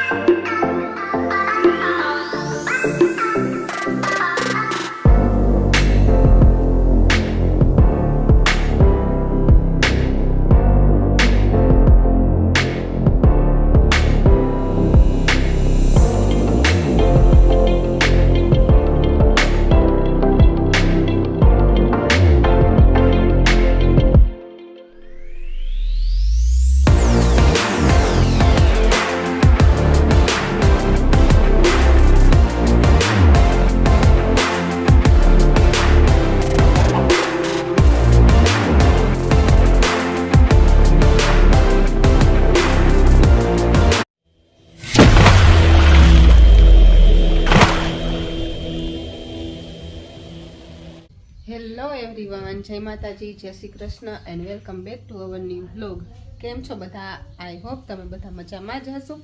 Hello everyone, જય માતાજી, જય Shri Krishna and welcome back to our new vlog. કેમ છો બધા? આઈ હોપ તમે બધા મજામાં જ હશો.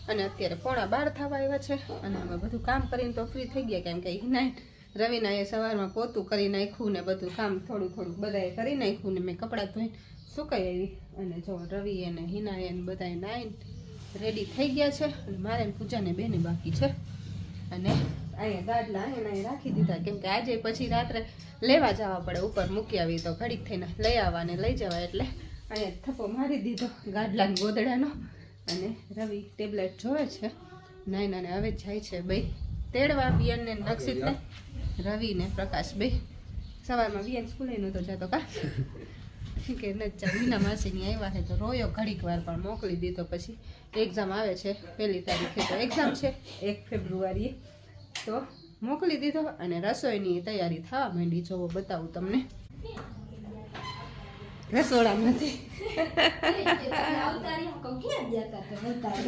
અને અત્યારે 11:15 થવા આવ્યા છે અને અમે બધું કામ કરીને તો ફ્રી થઈ ગયા, કેમ કે રવિના એ સવારમાં પોતું કરી નાખ્યું ને બધું કામ થોડું બધાએ કરી નાખ્યું ને મેં કપડાં ધોઈને સુકાઈ આવી. અને જો રવિ અને હિનાએ બધાએ નાઈને રેડી થઈ ગયા છે અને મારે પૂજાને બેને બાકી છે. અને અહીંયા ગાડલા અહીંયા રાખી દીધા, કેમ કે આજે પછી રાત્રે લેવા જવા પડે, ઉપર મૂકી આવી તો ઘડીક થઈને લઈ આવવા ને લઈ જવા, એટલે અહીંયા થપ્પો મારી દીધો ગાડલાને ગોદડાનો. અને રવિ ટેબ્લેટ જોવે છે, નાઈને હવે જાય છે ભાઈ તેડવા બિયનને નક્ષિતને. રવિ ને પ્રકાશ ભાઈ સવારમાં બિયન સ્કૂલે નહોતો જતો કા કે વિના માસીની આવ્યા છે તો રોયો ઘડીક વાર, પણ મોકલી દીધો. પછી એક્ઝામ આવે છે 1 તારીખે, તો એક્ઝામ છે 1 ફેબ્રુઆરીએ, તો મોકલી દીધો. અને રસોઈની તૈયારી થવા માંડી. જોવો બતાવું તમને, રસોડામાં નથી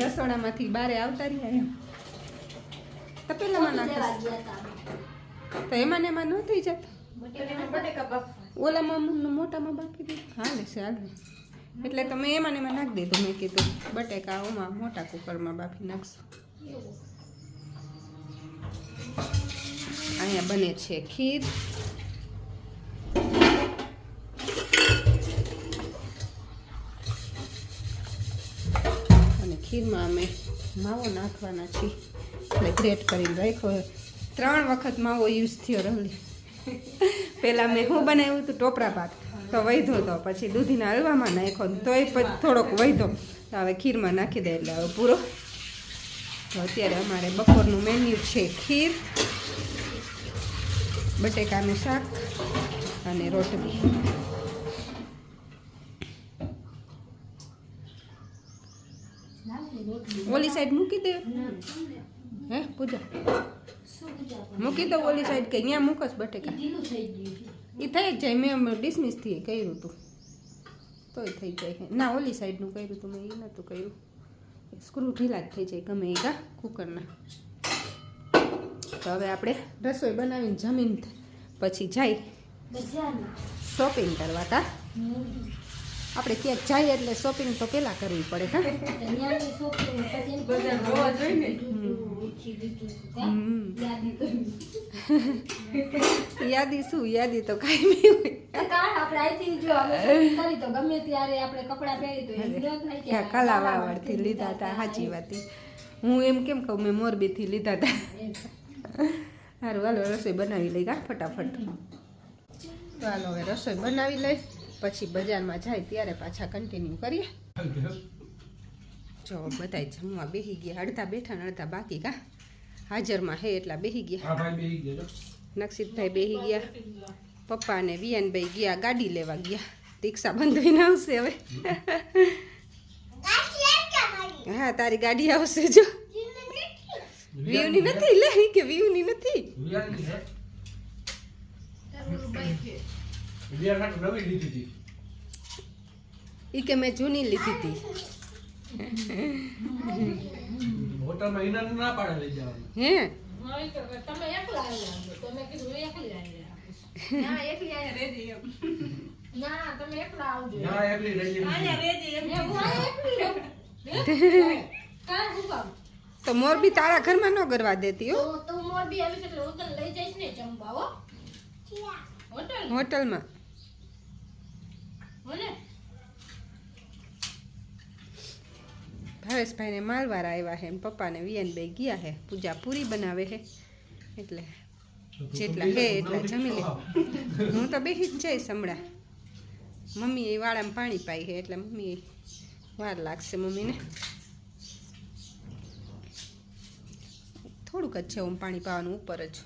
રસોડામાંથી બારે આવતા રહ્યા તો પેલામાં નાખે તો એમાં ને એમાં ન થઈ જતા. ઓલામાં મોટામાં બાકી દીધું હાલે છે હાલે, એટલે તો મેં એમાં ને એમાં નાખી દીધું. મેં કીધું બટેકા ઓમાં મોટા કુકરમાં બાફી નાખશું. અહીંયા બને છે ખીર, અને ખીરમાં અમે માવો નાખવાના છીએ, એટલે ગ્રેટ કરીને રાખ્યો. 3 વખત માવો યુઝ થયો રહલી. પહેલાં મેં શું બનાવ્યું હતું ટોપરા ભાત, તો વૈધો તો પછી દૂધીના હલવામાં નાખ્યો તોય પછી થોડોક વૈધો, તો હવે ખીરમાં નાખી દે એટલે હવે પૂરો. તો અત્યારે અમારે બપોરનું મેન્યુ છે ખીર, બટેકાનું શાક અને રોટલી. ઓલી સાઈડ મૂકી દે હે પૂજા, મૂકી દો ઓલી સાઈડ, કે અહીંયા મૂકસ બટેકા એ થઈ જ જાય. મેં ડિસમિસથી કર્યું હતું તોય થઈ જાય. ના ઓલી સાઈડનું કર્યું હતું મેં, એ નહોતું કર્યું. સ્ક્રૂ ઢીલા જ થઈ જાય ગમે એ કા કુકરના. તો હવે આપણે રસોઈ બનાવીને જમીન પછી જાય શોપિંગ કરવા. કા આપણે ક્યાંક જઈએ એટલે શોપિંગ તો પહેલાં કરવી પડે. કા યાદી શું યાદી તો કાંઈ નહીં હોય. કલાવાવડથી લીધા હતા, સાચી વાત. હું એમ કેમ કહું, મેં મોરબીથી લીધા હતા. સારું હાલો રસોઈ બનાવી લઈ કા ફટાફટ. તો હાલો હવે રસોઈ બનાવી લઈ, પછી બજારમાં જાય ત્યારે પાછા કન્ટિન્યુ કરીએ. જો બધા જમવા બેસી ગયા, અડધા બેઠા ને અડધા બાકી. કા હાજરમાં હે એટલા બેસી ગયા. નક્ષિતભાઈ બેસી ગયા, પપ્પા ને વિયાનભાઈ ગયા ગાડી લેવા ગયા. રિક્ષા બંધાઈને આવશે હવે. હા તારી ગાડી આવશે. જો વ્યૂની નથી, લે કે વ્યૂની નથી. ઈ કે મેં જૂની લીધી હતી. હોટલમાં ઇના ના પાડે લઈ જવાનું. હે તમે એકલા આવ્યા તો મેં કીધું એકલી આવી. ના એકલી આયા રેડી એમ. ના તમે એકલા આવજો. ના એકલી રેડી આયા રેડી એમ. હું એકલી એમ. કા હુકામ તો મોરબી તારા ઘરમાં ન કરવા દેતી હો. તો મોરબી આવી એટલે હોટલ લઈ જઈશ ને જમવા હો. હોટલ હોટલમાં હોને ભાવેશભાઈને માલવાળા આવ્યા છે, પપ્પાને વિયનભાઈ ગયા છે, પૂજા પૂરી બનાવે છે, એટલે જેટલા હે એટલા જમી લે. હું તો બેસી જ જઈશ હમણાં. મમ્મી એ વાળામાં પાણી પાઈ છે, એટલે મમ્મી વાર લાગશે મમ્મીને. થોડુંક જ છે હું પાણી પાવાનું ઉપર જ.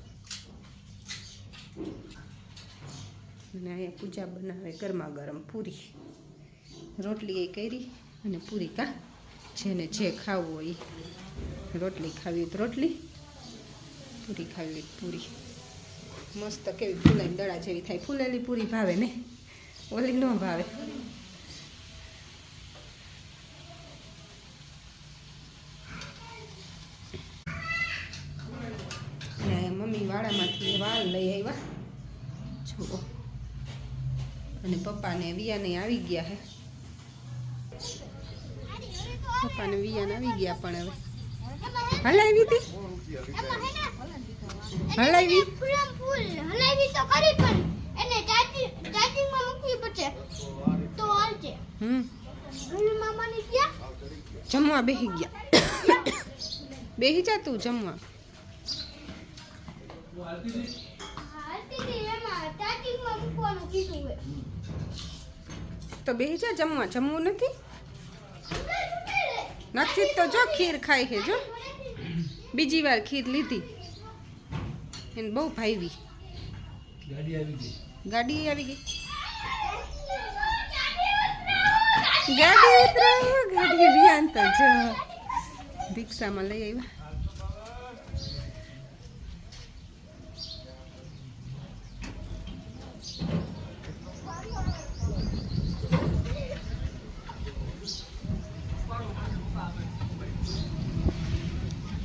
અને અહીંયા પૂજા બનાવે ગરમા ગરમ પૂરી, રોટલી એ કરી અને પૂરી. કા જેને જે ખાવું હોય એ, રોટલી ખાવી તો રોટલી, પૂરી ખાવી પૂરી. મસ્ત કેવી ફૂલાઈને દડા જેવી થાય. ફૂલેલી પૂરી ભાવે ને, ઓલી ન ભાવે. ને મમ્મી વાળામાંથી વાળ લઈ આવ્યા જુઓ, અને પપ્પાને વિયાને આવી ગયા હે. પપ્પાને વિયાને આવી ગયા, પણ હવે હલાવી હતી, હલાવી હલાવી તો કરી, પણ એને ચાર્જિંગમાં મૂકવી પડશે તો હાલશે. મામાની ગયા જમવા બેસી ગયા. બેસી જા તું જમવા. એમાં ચાર્જિંગમાં મૂકવાનું કીધું હોય તો બેસી જા જમવા. જમવું નથી નથી તો જો ખીર ખાય છે. જો બીજી વાર ખીર લીધી, એને બહુ ભાવી. ગાડી આવી ગઈ. ગાડી આવી ગઈ. ગાડી ઉતરાવો, ગાડી વિયાન તો જો રિક્ષામાં લઈ આવ્યા.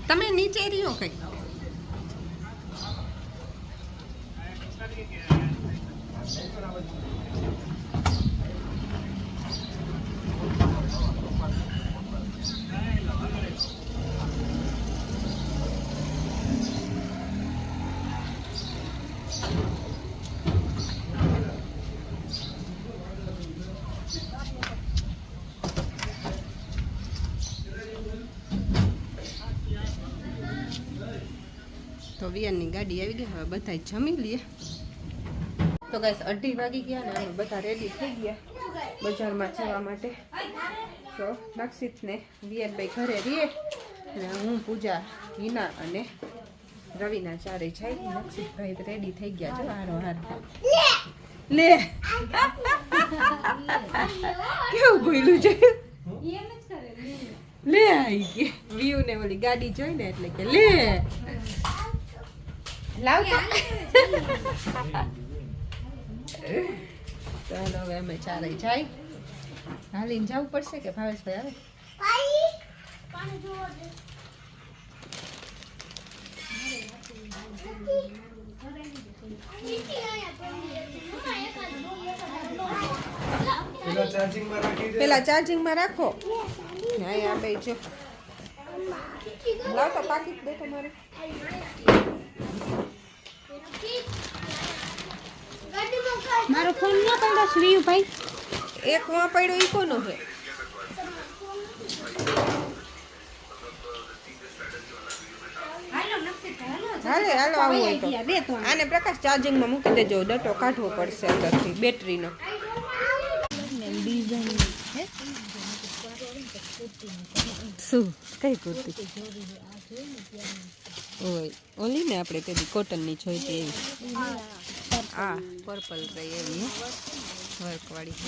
તમે નીચે રહ્યો કઈ. તો વિયાનની ગાડી આવી ગઈ. હવે બધા જમી લઈએ. તો ગાઈસ 2:30 વાગી ગયા ને અમે બધા રેડી થઈ ગયા બજારમાં જવા માટે. તો નક્ષિતને વિયાનભાઈ ઘરે રહીએ અને હું પૂજા, હિના અને રવિના ચારે જાય. નક્ષિતભાઈ રેડી થઈ ગયા છે હારો હાર. લે કેવું બોલ્યું છે. લે આવી ગઈ વ્યુ ને ઓલી ગાડી જોઈને એટલે કે લે લાવતા. ચાલો હવે અમે ચારે જાય. હાલીને જવું પડશે કે ભાવેશભાઈ આવે? પાણી જોવો દે. પેલા ચાર્જિંગમાં રાખો. અહીંયા બે જો લાવ તો પાકીટ દે તમારે. મારો ફોન ન પડ્યો શ્રીયુ ભાઈ. એક માં પડ્યો ઈ કોનો છે? હાલે હાલો આવું હોય તો આને પ્રકાશ ચાર્જિંગમાં મૂકી દેજો. ડટો કાઢવો પડશે અંદરથી બેટરીનો. શું કઈ કુર્તી? ઓય ઓલી ને આપણે પેલી કોટનની જોઈતી એવી. આ પર્પલ રહી એવી વર્કવાળી.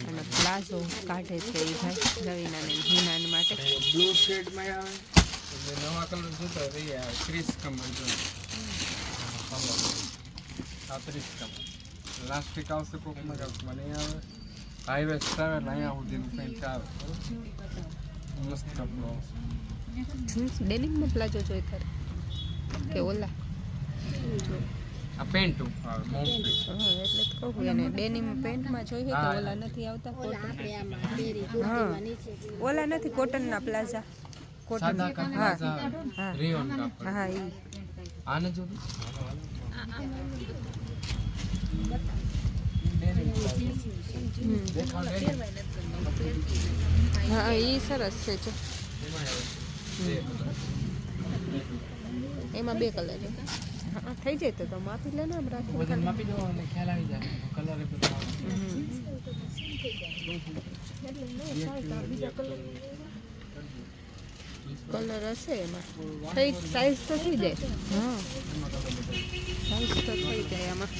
અને પ્લાઝો કાઢે છે એ ભાઈ રવિના ને હિના માટે. બ્લુ શેડમાં આવે નવા કલર જોતો રહી આવે. 30 કમર જો આ 30 કમર લાસ્ટિક આવશે કોક મજામાં નહીં આવે. હાઈવે ટ્રાવેલ અહીંયા સુધી પેન્ટ આવે. મસ્ત કપડો આવશે. ડેનિમનો પ્લાઝો જોઈ તારે કે ઓલા? આ પેન્ટ આવે મોમ પેન્ટ. હા એટલે જ કહું એને ડેનિમ પેન્ટમાં જોઈએ તો ઓલા નથી આવતા. હા ઓલા નથી કોટનના પ્લાઝા. કોટન સાદા હા કાપડ હા રેયોન કાપડ. હા ઈ આને જો દેખાવ રેડી હા એ સરસ છે જો એમાં 2 કલર છે હા થઈ જાય તો માપી લે ને આમ રાખી વજન માપી દો અને ખ્યાલ આવી જાય કલર એ બધો કલર હશે એમાં થઈ સાઈઝ તો થઈ જાય હા સાઈઝ તો થઈ જાય આમાં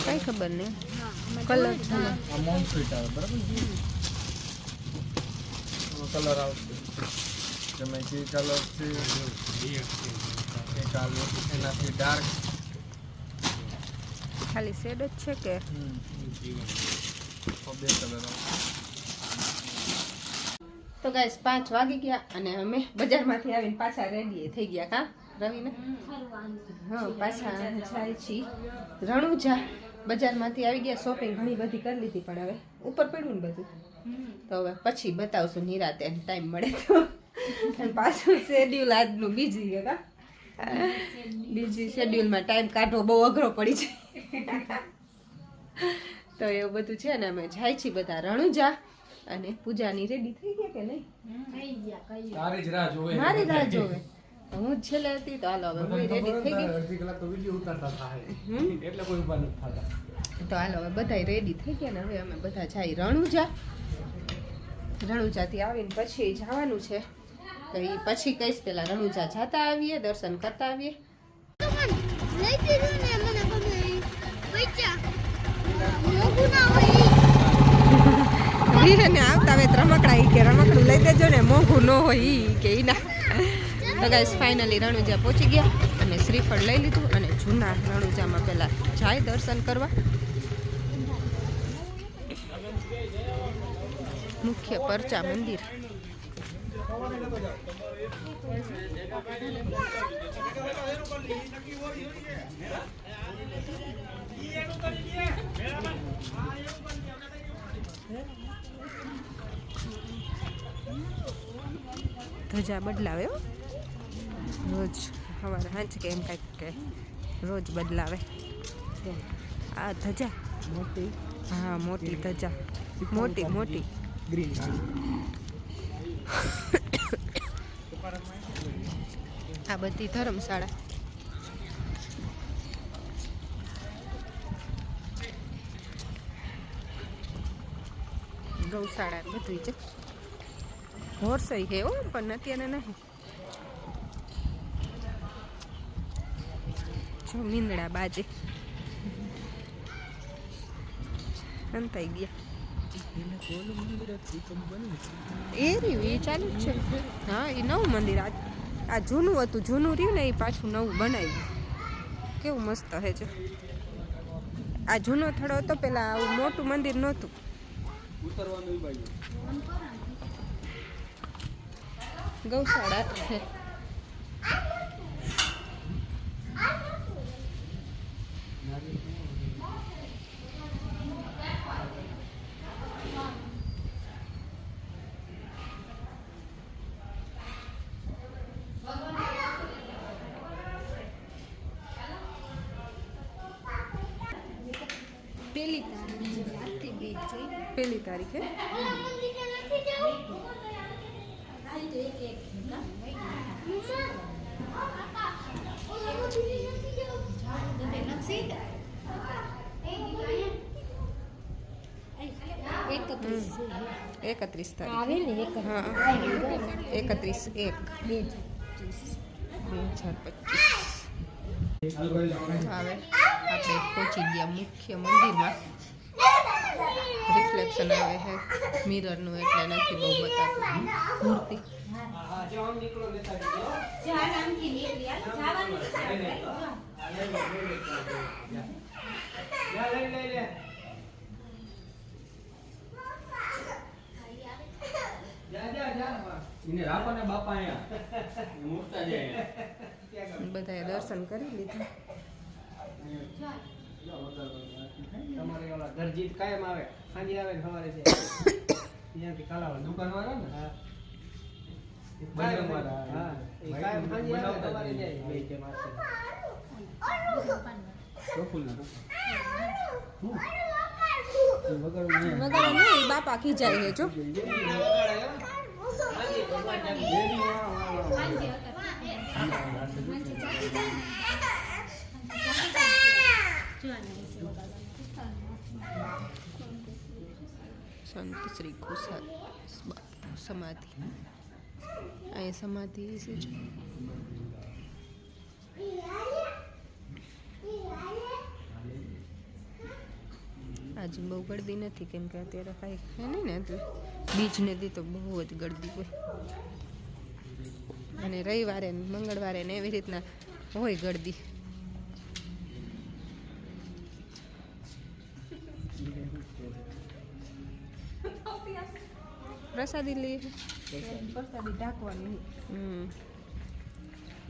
કઈ ખબર નહીં કલર છે ને આ મોમ ફિટ આવે બરાબર કલર આવશે તમે જે કલર છે એ કલર એનાથી ડાર્ક ખાલી શેડ જ છે કે બે કલર તો ગાઈસ 5 વાગી ગયા અને અમે બજારમાંથી આવીને પાછા રેડી થઈ ગયા કા રવિને હા પાછા જાય છીએ રણુજા બજારમાંથી આવી ગયા શોપિંગ ઘણી બધી કરી લીધી પણ હવે ઉપર પડ્યું ને બધું તો હવે પછી બતાવશું નિરાતે ટાઈમ મળે તો અને પાછું શેડ્યુલ આજનું બીજી કા બીજી શેડ્યુલમાં ટાઈમ કાઢવો બહુ અઘરો પડી જાય તો એવું બધું છે ને અમે જાય છીએ બધા રણુજા અને પૂજાની રેડી થઈ ગયા કે નહીં તારી જ રાહ જોવે મારી રાહ જોવે હું જ છેલ્લે હતી તો હાલો હવે હું રેડી થઈ ગઈ અડધી કલાક તો વિડિયો ઉતારતા થાય એટલે કોઈ ઉભા નથી થતા તો હાલો હવે બધા રેડી થઈ ગયા ને હવે અમે બધા જઈ રણુજા રણુજાથી આવીને પછી જવાનું છે તો એ પછી કહીશ પેલા રણુજા જતા આવીએ દર્શન કરતા આવીએ ને આવતા હવે રમકડા ઈ કે રમકડું લઈ દેજો ને મોંઘું ન હોય ઈ કે ઈ ના તો ગાઈસ ફાઇનલી રણુજા પહોંચી ગયા અને શ્રીફળ લઈ લીધું અને જૂના રણુજામાં પહેલા જાય દર્શન કરવા મુખ્ય પરચા મંદિર ધજા બદલાવે હો રોજ સવારે સાંજ કે એમ કાંઈક કે રોજ બદલાવે આ ધજા મોટી હા મોટી ધજા મોટી મોટી ગ્રીન આ બધી ધર્મશાળા ગૌશાળા બધું છે હોરસઈ છે હો પણ અત્યારે નહીં જો મીંદડા બાજે અંતાઈ ગયા એ રહ્યું એ ચાલુ જ છે હા એ નવું મંદિર આ જૂનું હતું જૂનું રહ્યું ને એ પાછું નવું બનાવ્યું કેવું મસ્ત હે છે આ જૂનો થોડો હતો પેલા આવું મોટું મંદિર નહોતું ઉતરવાનું બાજુ ગૌશાળા છે પહેલી તારીખે એકત્રીસ તારીખ હા 31/1/2025 હવે આપણે પહોંચી ગયા મુખ્ય મંદિરમાં રિફ્લેક્શન આવે છે મિરરનું એટલે નથી બહુ બતાતું મૂર્તિ બધાએ દર્શન કરી લીધા તમારે ઓલા દરજી કાયમ આવે સાંજે આવે ને સવારે છે ત્યાંથી કાલાવા દુકાન વાળા ને હા કાયમ હા એ કાયમ સાંજે આવે સવારે જાય બે કે માસે વગાડો નહીં બાપા ખીજાય હે જો સંત શ્રી કુશળ સમાધિ અહીં સમાધિ છે જો આજે બહુ ગળદી નથી કેમ કે અત્યારે કાંઈ છે નહીં ને એટલે બીજને દી તો બહુ જ ગળદી હોય અને રવિવારે ને મંગળવારે ને એવી રીતના હોય ગળદી પ્રસાદી લઈએ પ્રસાદી ઢાંકવાની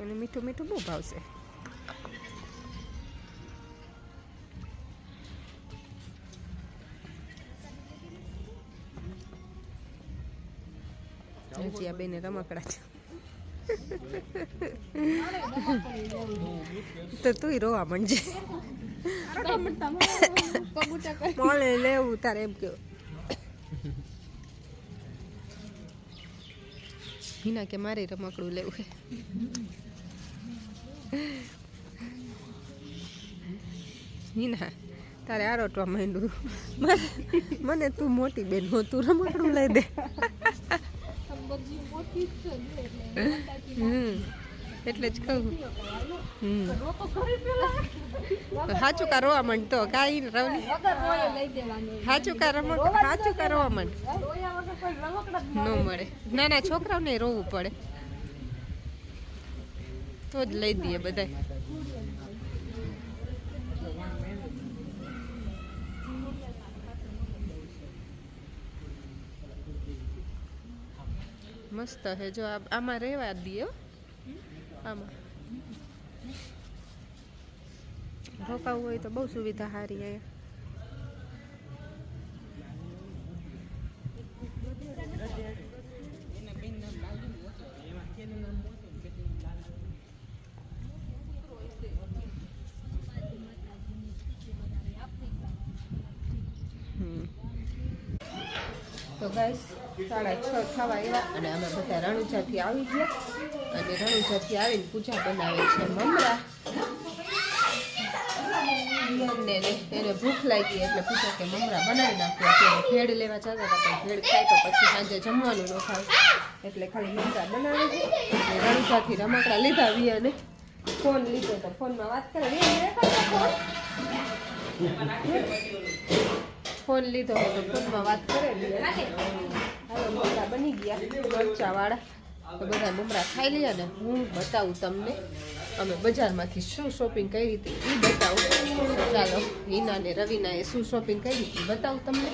એને મીઠું મીઠું બહુ ભાવશે હજી આ બેને રમકડા છે તો તું રોવા માંડજે મળે લેવું તારે એમ કેવું હિના કે મારે રમકડું લેવું છે હિના તારે આરોટવા માંડ્યું મને તું મોટી બેન હો તું રમકડું લઈ દે એટલે જ કહું સાચું કા રોવા માંડ તો કાંઈ રવની સાચું કા રોવા માંડ ન મળે નાના છોકરાઓને રોવું પડે તો જ લઈ દઈએ બધા મસ્ત હે જો આમાં રહેવા દઈએ આમાં રોકાવું હોય તો બહુ સુવિધા સારી અહીંયા તો ગાઈસ 6:30 થવા આવ્યા અને અમે બધા રણુજાથી આવી ગયા અને રણુજાથી આવીને પૂજા બનાવે છે મમરા ને એને ભૂખ લાગી એટલે પૂછા કે મમરા બનાવી નાખ્યો અત્યારે ભેળ લેવા જતા હતા પણ ભેળ ખાય તો પછી સાંજે જમવાનું ન ખાય એટલે ખાલી મમરા બનાવે છે અને રણુજાથી રમકડા લીધા વિયાને ફોન લીધો તો ફોનમાં વાત કરે ફોન લીધો હોય તો ફોનમાં વાત કરે હવે મમરા બની ગયા મરચાવાળા તો બધા મમરા ખાઈ લ્યા ને હું બતાવું તમને અમે બજારમાંથી શું શોપિંગ કરી હતી એ બતાવું ચાલો હિના ને રવિનાએ શું શોપિંગ કરી હતી બતાવું તમને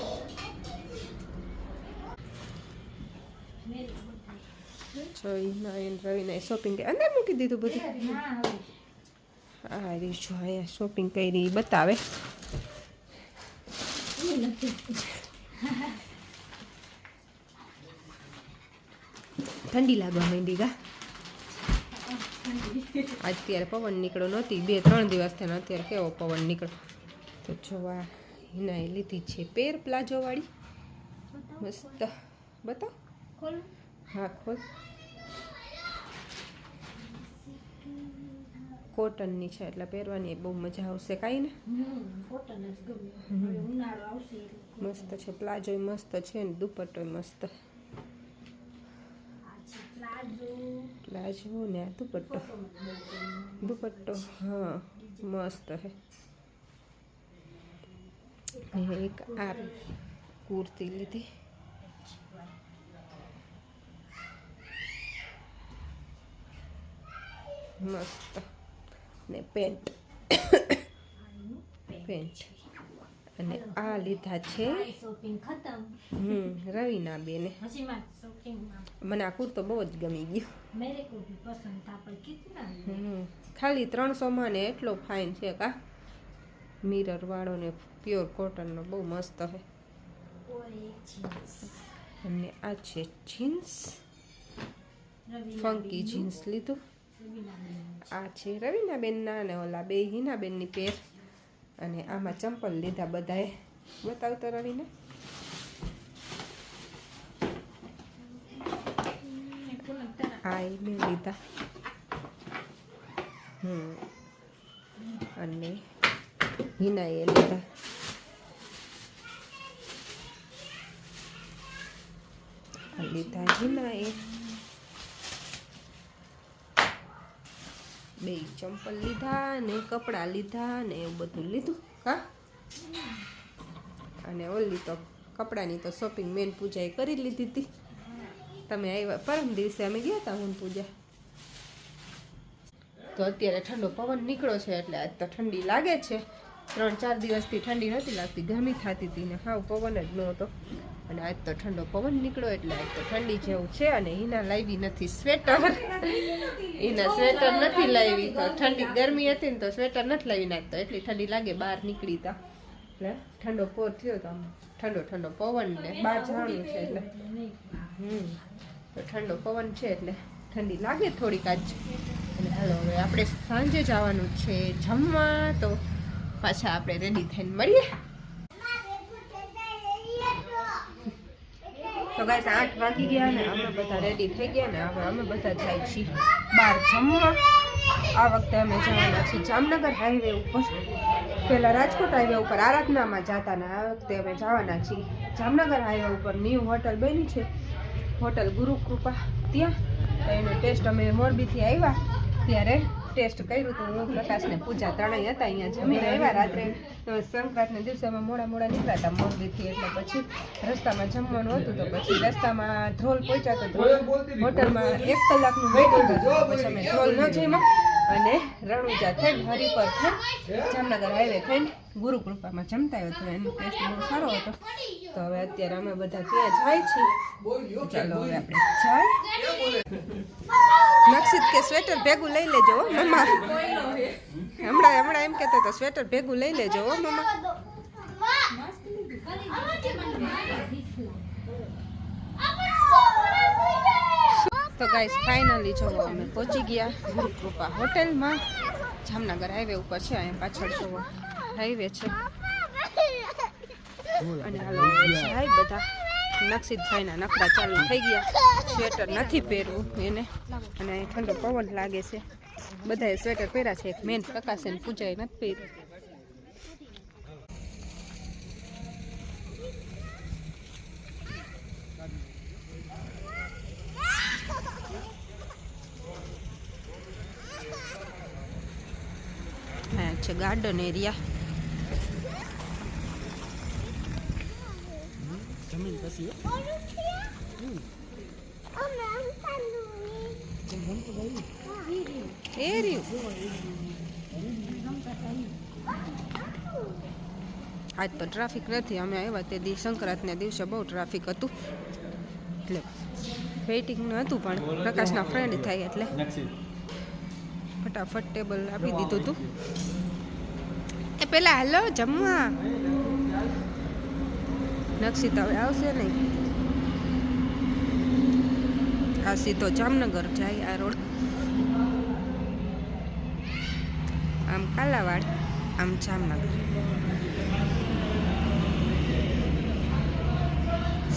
જો હિના અને રવિનાએ શોપિંગ કરી અંદર મૂકી દીધું બધું હા રે જો અહીંયા શોપિંગ કરી એ બતાવે ઠંડી લાગવા માંડી ગા અત્યારે પવન નીકળ્યો નહોતી 2-3 દિવસ થયા અત્યારે કેવો પવન નીકળ્યો તો જોવા હિનાએ લીધી છે પેર પ્લાઝો વાળી મસ્ત બતાવ હા ખોલ કોટનની છે એટલે પહેરવાની બહુ મજા આવશે કાંઈ ને મસ્ત છે પ્લાઝો મસ્ત છે ને દુપટ્ટો મસ્ત પ્લાઝો ને આ દુપટ્ટો હા મસ્ત હે એક આ કુર્તી લીધી મસ્ત ને પેન્ટ અને આ લીધા છે રવિના બેને મને આ કુર્તો બહુ જ ગમી ગયો ખાલી 300 ને એટલો ફાઇન છે કા મિરર વાળો ને પ્યોર કોટનનો બહુ મસ્ત છે અને આ છે જીન્સ ફંકી જીન્સ લીધું. આ છે રવીનાબેનના અને ઓલા બે હિનાબેનની પેર. અને આમાં ચંપલ લીધા બધાએ. બતાવતો રવીને. આ એ મેં લીધા. અને હિનાએ લીધા. લીધા હિનાએ બે ચંપલ લીધા ને કપડાં લીધા ને એવું બધું લીધું. હા, અને ઓલી તો કપડાની તો શોપિંગ મેન પૂજાએ કરી લીધી હતી. તમે આવ્યા પરમ દિવસે અમે ગયા હતા હું પૂજા. તો અત્યારે ઠંડો પવન નીકળ્યો છે એટલે આજ તો ઠંડી લાગે છે. 3-4 દિવસથી ઠંડી નથી લાગતી, ગરમી થતી હતી ને હાવ પવન જ નહોતો. અને આજ તો ઠંડો પવન નીકળ્યો એટલે આજ તો ઠંડી જેવું છે. અને હિના લાવી નથી સ્વેટર. હિના સ્વેટર નથી લાવી. તો ઠંડી ગરમી હતી ને તો સ્વેટર નથી લાવી નાખતો. એટલી ઠંડી લાગે બહાર નીકળી તા એટલે ઠંડો પોર થયો તો ઠંડો ઠંડો પવન ને બહાર જવાનું છે એટલે તો ઠંડો પવન છે એટલે ઠંડી લાગે થોડીક આજ. અને હાલો હવે આપણે સાંજે જવાનું છે જમવા. તો પાછા આપણે રેડી થઈને મળીએ. તો ગાઈસ 8 વાગી ગયા ને અમે બધા રેડી થઈ ગયા ને હવે અમે બધા જાય છીએ બહાર જમવા. આ વખતે અમે જવાના છીએ જામનગર હાઈવે ઉપર. પહેલાં રાજકોટ હાઈવે ઉપર આરાધનામાં જતા ને આ વખતે અમે જવાના છીએ જામનગર હાઈવે ઉપર. ન્યૂ હોટલ બની છે, હોટલ ગુરુકૃપા. ત્યાં એનો ટેસ્ટ અમે મોરબીથી આવ્યા ત્યારે ટેસ્ટ કર્યું હતું. હું પ્રકાશ ને પૂજા ત્રણેય હતા અહીંયા જમીને આવ્યા રાત્રે. સંક્રાંતના દિવસે અમે મોડા નીકળ્યા હતા મોરબીથી. એટલે પછી રસ્તામાં જમવાનું હતું તો પછી રસ્તામાં ધ્રોલ પહોંચ્યા તો ધ્રોલ હોટલમાં 1 કલાકનું વેઇટિંગ હતું. પછી અમે ધ્રોલ ન જમ્યા અને રણુજા થઈને હરિપર થઈને જામનગર હાઈવે થઈને ગુરુકૃપામાં જમતા હતો. એનો ટેસ્ટ બહુ સારો હતો. તો હવે અત્યારે અમે બધા ત્યાં જાય છીએ. ચાલો હવે આપણે જાય. નક્ષિત કે સ્વેટર ભેગું લઈ લેજો મમ્મા. હમણાં એમ કહેતો હતો સ્વેટર ભેગું લઈ લેજો મમ્મા. તો ગાઈસ ફાઇનલી જોવો અમે પહોંચી ગયા ગુરુકૃપા હોટલમાં. જામનગર હાઈવે ઉપર છે. અહીંયા પાછળ જોવો હાઈવે છે. અને હાલો જાય બધા. નક્ષિતભાઈના નખરા ચાલુ થઈ ગયા. સ્વેટર નથી પહેરવું એને. અને અહીં ઠંડો પવન લાગે છે. બધાએ સ્વેટર પહેર્યા છે. એક મેન પ્રકાશ અને પૂજાએ નથી પહેર્યું. હા છે ગાર્ડન એરિયા. જમીન પછી આજ તો ટ્રાફિક નથી. અમે આવ્યા તે સંક્રાંતના દિવસે બહુ ટ્રાફિક હતું એટલે વેઇટિંગ હતું. પણ પ્રકાશના ફ્રેન્ડ થાય એટલે ફટાફટ ટેબલ આપી દીધું હતું. એ પેલા હાલો જમવા. નક્ષિત હવે આવશે નહીં. આ સીધો જામનગર જાય આ રોડ. આમ કાલાવાડ આમ જામનગર.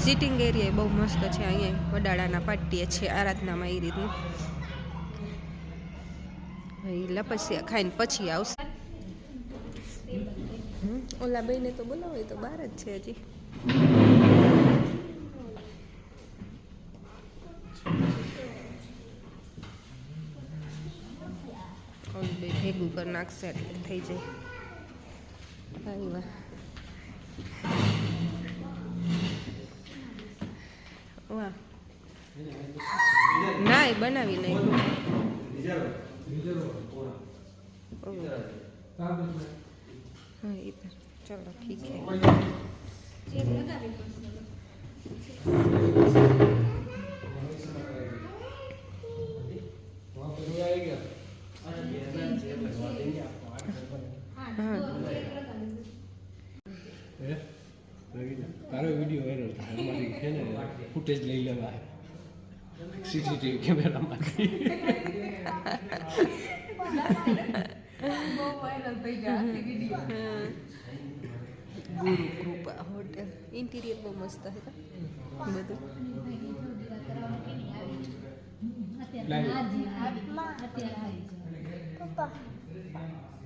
સિટિંગ એરિયા બહુ મસ્ત છે. અહીંયા વડાળાના પાટીએ છે આરાધનામાં એ રીતનું. લપસ્યા ખાઈને પછી આવશે. ઓલા બેને તો બોલાવો તો બહાર જ છે હજી. ઓલું બે ભેગું કરી નાખશે એટલે થઈ જાય. વાહ ના એ બનાવી નહીં. हाँ इधर चलो ठीक है. તારો વિડીયો વાયરલ થાય. અમારી છે ને ફૂટેજ લઈ લેવા. સીસીટીવી કેમેરામાં ગુરુ કૃપા હોટેલ ઇન્ટિરિયર બહુ મસ્ત છે બધું.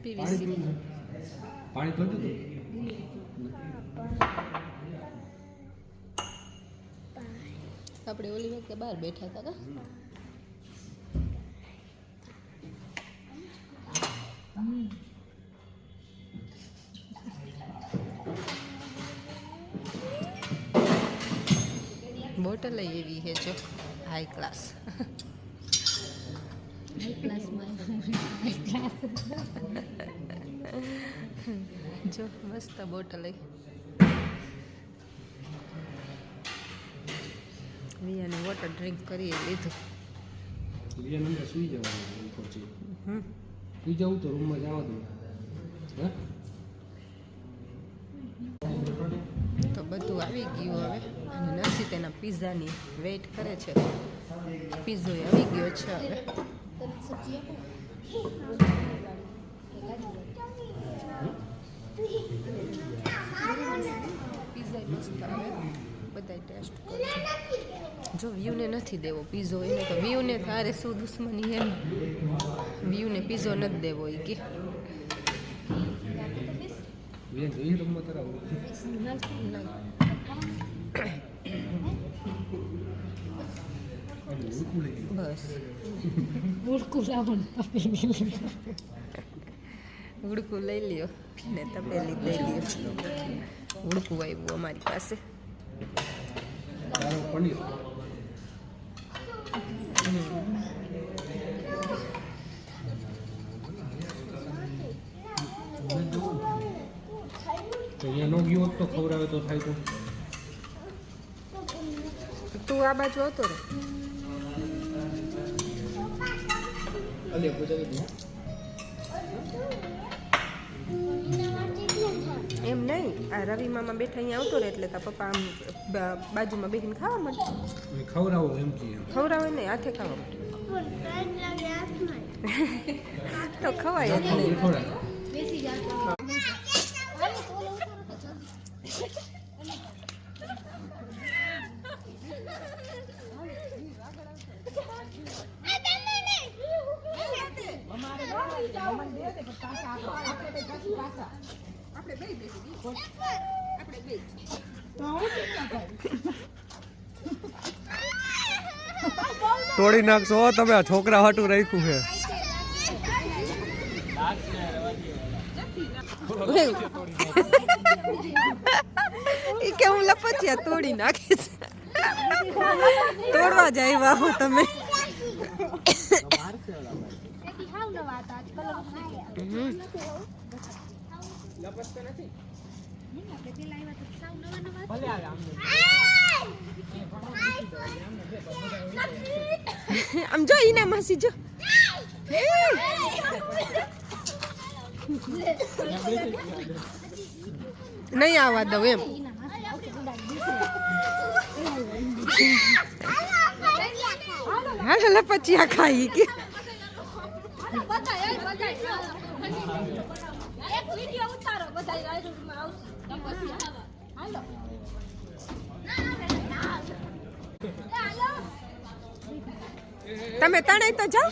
પીવીસી પાણી પીતું હતું આપણે ઓલી વખતે બહાર બેઠા હતા કા બોટલ એવી છે જો હાઈ ક્લાસ જો મસ્ત બોટલ વિયાને વોટર ડ્રિંક કરી લીધું. બીજા નંબર સુઈ જવાનું પછી સુઈ જવું તો રૂમમાં જવા દઉં. તો બધું આવી ગયું હવે અને નસી તેના પિઝાની વેઇટ કરે છે. પિઝો આવી ગયો છે હવે. પિઝા મસ્ત આવે બધા ટેસ્ટ કરજો. જો વ્યૂને નથી દેવો પીઝો એને તો વ્યૂને તારે શું દુશ્મની એમ વ્યૂને પીઝો નથી દેવો એ કે રૂમમાં કરાવું બસ ઉડકું લઈ લ્યો ને તપેલી લઈ લ્યો. ઉડકું આવ્યું અમારી પાસે. પનીર અહીંયા નો ગયો તો ખવડાવે તો થાય તો તું આ બાજુ આવતો રે. અલે પૂછાવી એમ નહીં આ રવિ મામા બેઠા અહીંયા આવતો રહે એટલે તાર પપ્પા આમ બાજુમાં બેસીને ખાવા માંડે. ખવડાવો એમ કે ખવડાવે નહીં હાથે ખાવા માંડે તો ખવાય જ નહીં. તોડી નાખશો તમે આ છોકરા હાટું રાખ્યું છે. એ કે હું લપચ્યા તોડી નાખીશ. તોડવા જાય વાહો તમે. આમ જો ઈના માસી જો નહીં આવવા દઉં એમ. હાલો લપચિયા ખાઈ કે તમે તણાઈ તો જાઓ.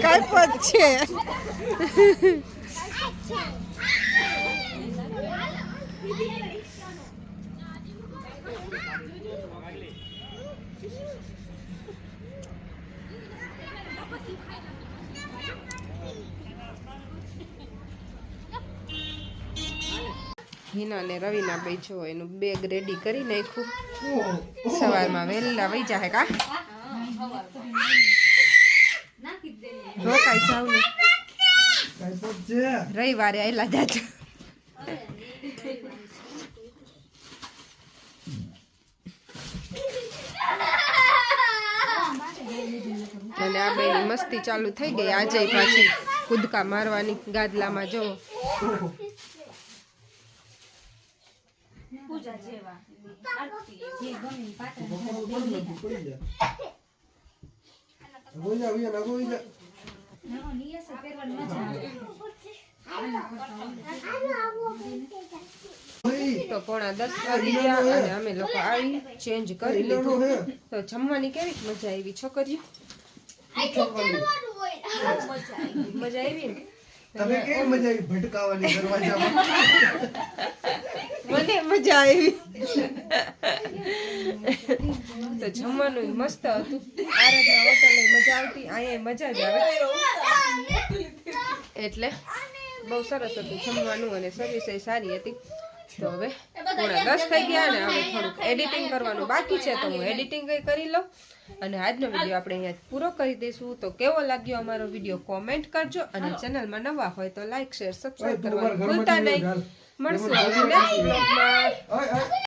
કાંઈ પદ છે હિના ને રવિના બે જો એનું બેગ રેડી કરી નાખ્યું સવારમાં વહેલા વહી જાય કા રોકાઈ જાવ ને રવિવારે આયલા જાજો અને આ બેની મસ્તી ચાલુ થઈ ગઈ આજે પાછી કૂદકા મારવાની ગાદલામાં જો પૂજા જેવા આરતી જે ગમે પાત્ર ના નિયસ પહેરવાની મજા આવે તો 9:30 વાગી ગયા અને અમે લોકો આવી ચેન્જ કરી લીધું તો જમવાની કેવી મજા આવી છોકરીઓ મજા આવી ને તમે કેવી મજા આવી ભટકાવાની દરવાજામાં મને મજા આવી તો જમવાનું મસ્ત હતું આરાધના હોટલે મજા આવતી અહીંયા મજા જ આવે એટલે બહુ સરસ હતું જમવાનું અને સર્વિસ સારી હતી તો હવે 9:30 થઈ ગયા ને હવે થોડુંક એડિટિંગ કરવાનું બાકી છે તો હું એડિટિંગ કરી લઉં અને આજનો વિડીયો આપણે અહીંયા પૂરો કરી દઈશું તો કેવો લાગ્યો અમારો વિડીયો કોમેન્ટ કરજો અને ચેનલમાં નવા હોય તો લાઈક શેર સબસ્ક્રાઇબ કરવાનું ભૂલતા નહીં મળશું નેક્સ્ટ બ્લોગમાં